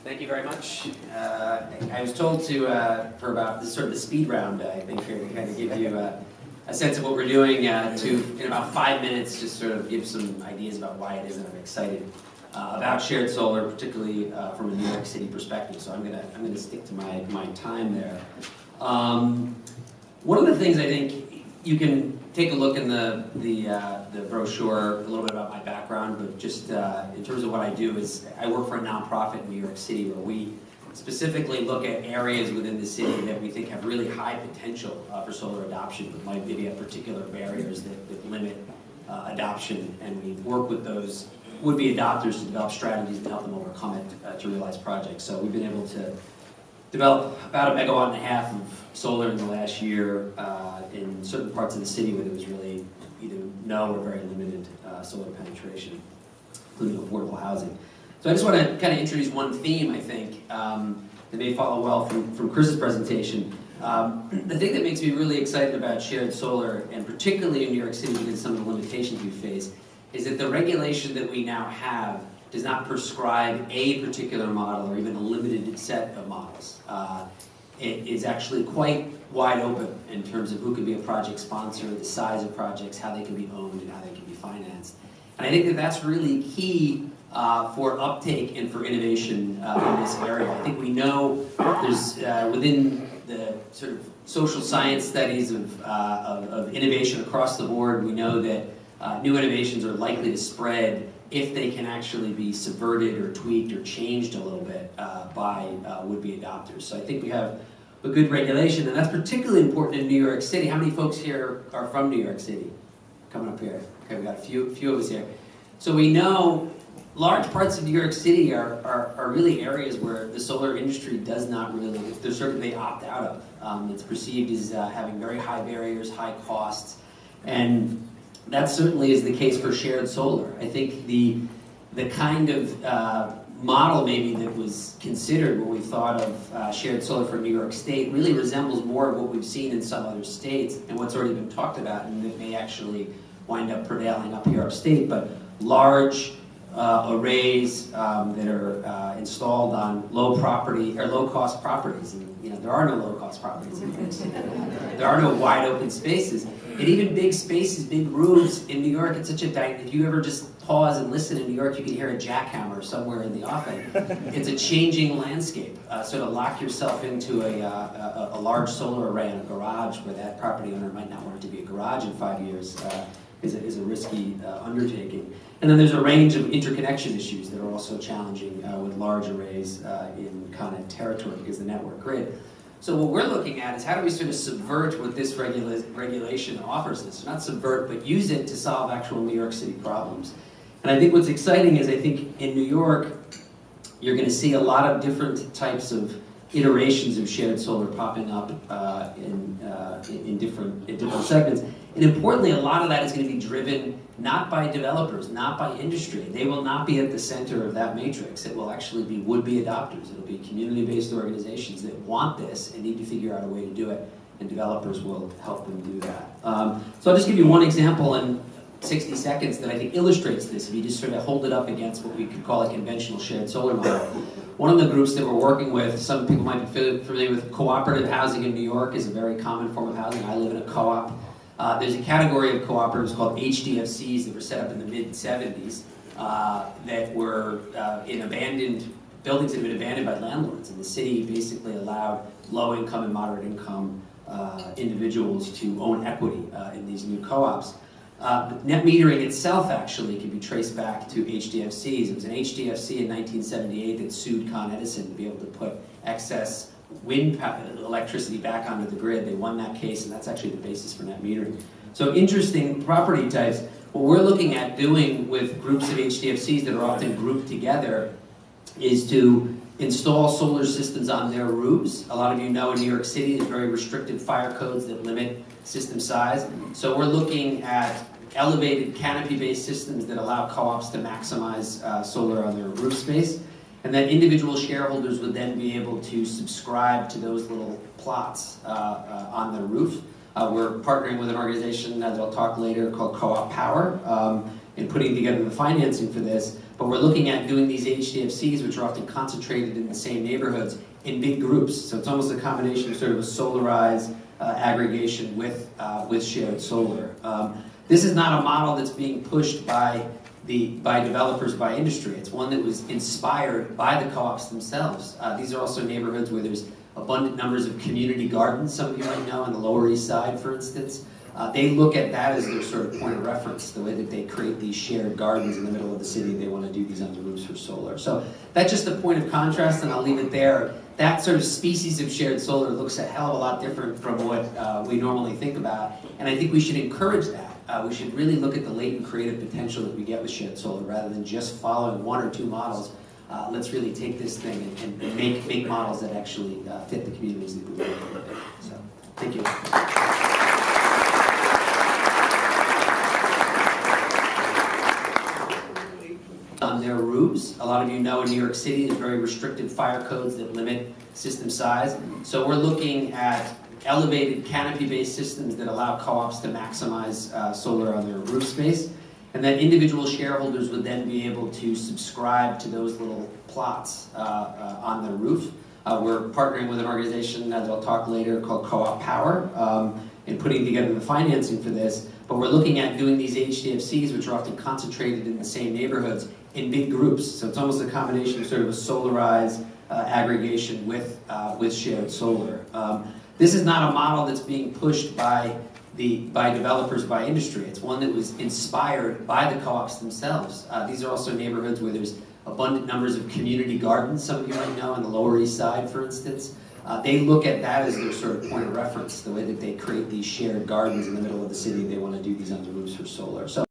Thank you very much. I was told to, for about this sort of the speed round, I think, here to kind of give you a sense of what we're doing in about 5 minutes, just sort of give some ideas about why it is that I'm excited about shared solar, particularly from a New York City perspective. So I'm gonna stick to my time there. One of the things I think you can take a look in the brochure, a little bit about my background, but just in terms of what I do is I work for a nonprofit in New York City where we specifically look at areas within the city that we think have really high potential for solar adoption, but might maybe have particular barriers that limit adoption, and we work with those would-be adopters to develop strategies to help them overcome it to realize projects. So we've been able to develop about 1.5 megawatts of solar in the last year in certain parts of the city where there was really either no or very limited solar penetration, including affordable housing. So I just want to kind of introduce one theme, I think, that may follow well from Chris's presentation. The thing that makes me really excited about shared solar, and particularly in New York City because of some of the limitations we face, is that the regulation that we now have does not prescribe a particular model or even a limited set of models. It is actually quite wide open in terms of who can be a project sponsor, the size of projects, how they can be owned, and how they can be financed. And I think that that's really key for uptake and for innovation in this area. I think we know there's, within the sort of social science studies of innovation across the board, we know that new innovations are likely to spread if they can actually be subverted or tweaked or changed a little bit by would-be adopters. So I think we have a good regulation, and that's particularly important in New York City. How many folks here are from New York City? Coming up here. Okay, we got a few of us here. So we know large parts of New York City are really areas where the solar industry does not really, they're certainly they opt out of. It's perceived as having very high barriers, high costs, and that certainly is the case for shared solar. I think the kind of model maybe that was considered when we thought of shared solar for New York State really resembles more of what we've seen in some other states and what's already been talked about, and that may actually wind up prevailing up here upstate, but large arrays that are installed on low-cost properties. And, you know, there are no low-cost properties in New York City. There are no wide open spaces. And even big spaces, big roofs in New York, it's such a if you ever just pause and listen in New York, you can hear a jackhammer somewhere in the offing. It's a changing landscape. So to lock yourself into a large solar array in a garage where that property owner might not want it to be a garage in 5 years is a risky undertaking. And then there's a range of interconnection issues that are also challenging with large arrays in Con Ed territory because the network grid. So what we're looking at is how do we sort of subvert what this regulation offers us? Not subvert, but use it to solve actual New York City problems. And I think what's exciting is I think in New York, you're going to see a lot of different types of iterations of shared solar popping up in different segments. And importantly, a lot of that is going to be driven not by developers, not by industry. They will not be at the center of that matrix. It will actually be would-be adopters. It'll be community-based organizations that want this and need to figure out a way to do it, and developers will help them do that. So I'll just give you one example in 60 seconds that I think illustrates this. If you just sort of hold it up against what we could call a conventional shared solar model. One of the groups that we're working with, some people might be familiar with cooperative housing in New York, is a very common form of housing. I live in a co-op. There's a category of cooperatives called HDFCs that were set up in the mid-70s that were in abandoned buildings that had been abandoned by landlords. And the city basically allowed low-income and moderate-income individuals to own equity in these new co-ops. Net metering itself actually can be traced back to HDFCs. It was an HDFC in 1978 that sued Con Edison to be able to put excess wind electricity back onto the grid. They won that case, and that's actually the basis for net metering. So interesting property types. What we're looking at doing with groups of HDFCs that are often grouped together is to install solar systems on their roofs. A lot of you know in New York City there's very restricted fire codes that limit system size. So we're looking at elevated canopy-based systems that allow co-ops to maximize solar on their roof space. And then individual shareholders would then be able to subscribe to those little plots on their roof. We're partnering with an organization that I'll talk later called Co-op Power in putting together the financing for this. but we're looking at doing these HDFCs, which are often concentrated in the same neighborhoods, in big groups. So it's almost a combination of sort of a solarized aggregation with shared solar. This is not a model that's being pushed by developers, by industry. It's one that was inspired by the co-ops themselves. These are also neighborhoods where there's abundant numbers of community gardens, some of you might know, on the Lower East Side, for instance. They look at that as their sort of point of reference, the way that they create these shared gardens in the middle of the city. They want to do these on the roofs for solar. So that's just a point of contrast, and I'll leave it there. That sort of species of shared solar looks a hell of a lot different from what we normally think about, and I think we should encourage that. We should really look at the latent creative potential that we get with shared solar rather than just following one or two models. Let's really take this thing and make models that actually fit the communities that we want to live in. So, thank you. On their roofs, a lot of you know in New York City there's very restricted fire codes that limit system size. So we're looking at elevated canopy-based systems that allow co-ops to maximize solar on their roof space. And then individual shareholders would then be able to subscribe to those little plots on their roof. We're partnering with an organization that I'll talk later called Co-op Power in putting together the financing for this. But we're looking at doing these HDFCs, which are often concentrated in the same neighborhoods, in big groups. So it's almost a combination of sort of a solarized aggregation with shared solar. This is not a model that's being pushed by developers, by industry. It's one that was inspired by the co-ops themselves. These are also neighborhoods where there's abundant numbers of community gardens, some of you might know, on the Lower East Side, for instance. They look at that as their sort of point of reference, the way that they create these shared gardens in the middle of the city. They want to do these on the roofs for solar. So